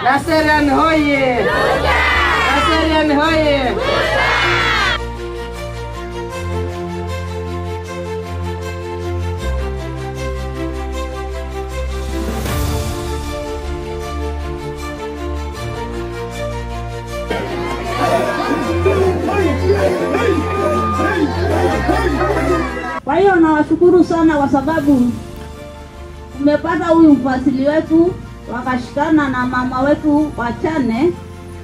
Naserian hoye! Naserian hoye! Kwa hiyo nawashukuru sana kwa sababu tumepata huyu mfadhili wetu wakashikana na mama wetu wachane,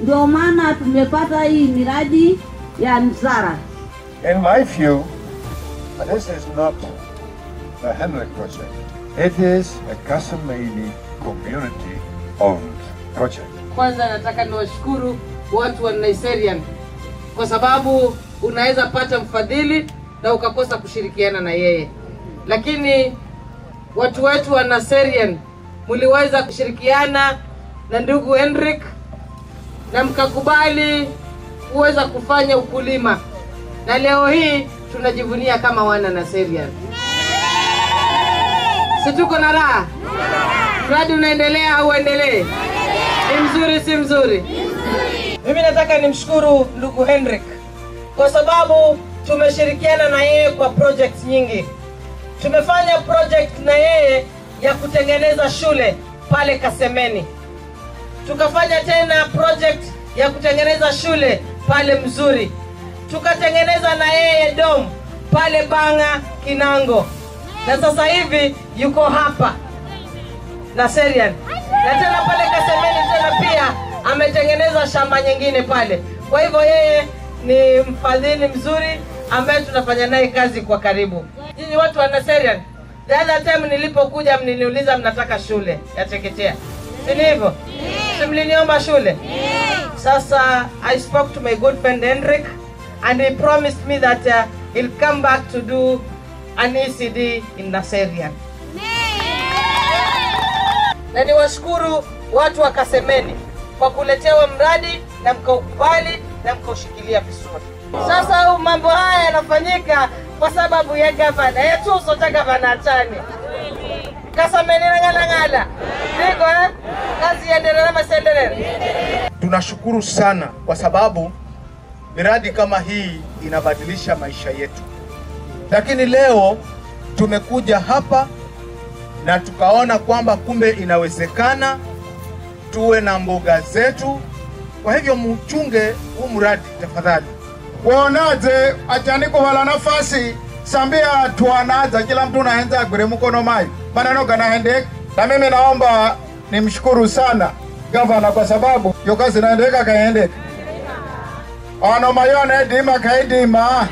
ndio maana tumepata hii miradi ya Nzara. In my view, this is not a Hendrik project. It is a Kasemeni community-owned project. Kwanza nataka niwashukuru watu wa Naserian kwa sababu unaweza pata mfadhili na ukakosa kushirikiana na yeye. Lakini watu wetu wa Naserian muliweza kushirikiana na ndugu Hendrik na mkakubali kuweza kufanya ukulima. Na leo hii tunajivunia kama wana Naserian. Si tuko na raha? Mradi unaendelea au uendelee? Ni mzuri si mzuri? Mimi nataka nimshukuru ndugu Hendrik kwa sababu tumeshirikiana na yeye kwa projects nyingi. Tumefanya project na yeye ya kutengeneza shule pale Kasemeni. Tukafanya tena project ya kutengeneza shule pale Mzuri. Tukatengeneza na yeye dom pale Banga Kinango. Na sasa hivi yuko hapa Naserian. Na tena pale Kasemeni tena pia ametengeneza shamba nyingine pale. Kwa hivyo yeye ni mfadhili mzuri ambaye tunafanya naye kazi kwa karibu. Nyinyi watu wa Naserian, the other time nilipokuja mniniuliza mnataka shule ya chekechea. Si hivyo? Si mliniomba shule? Sasa I spoke to my good friend Hendrik and he promised me that he'll come back to do an ECD in Naserian. Na niwashukuru watu wa Kasemeni kwa kuletewa mradi na mkaukubali na mkaushikilia vizuri. Sasa mambo haya yanafanyika kwa sababu ya gavana yetu sote, gavana Chani. Kasemeni ngala. Niko kazi yaendelee na maendeleo. Tunashukuru sana kwa sababu miradi kama hii inabadilisha maisha yetu. Lakini leo tumekuja hapa na tukaona kwamba kumbe inawezekana tuwe na mboga zetu. Kwa hivyo mchunge huu mradi tafadhali. Kuonaze achaniko wala nafasi sambia tuanaza kila mtu naenza agure mkono mai. Maneno kana Hendrik. Na mimi naomba nimshukuru sana gavana kwa sababu yo kazi naendeka kaende. Ono mayone dima kaidima.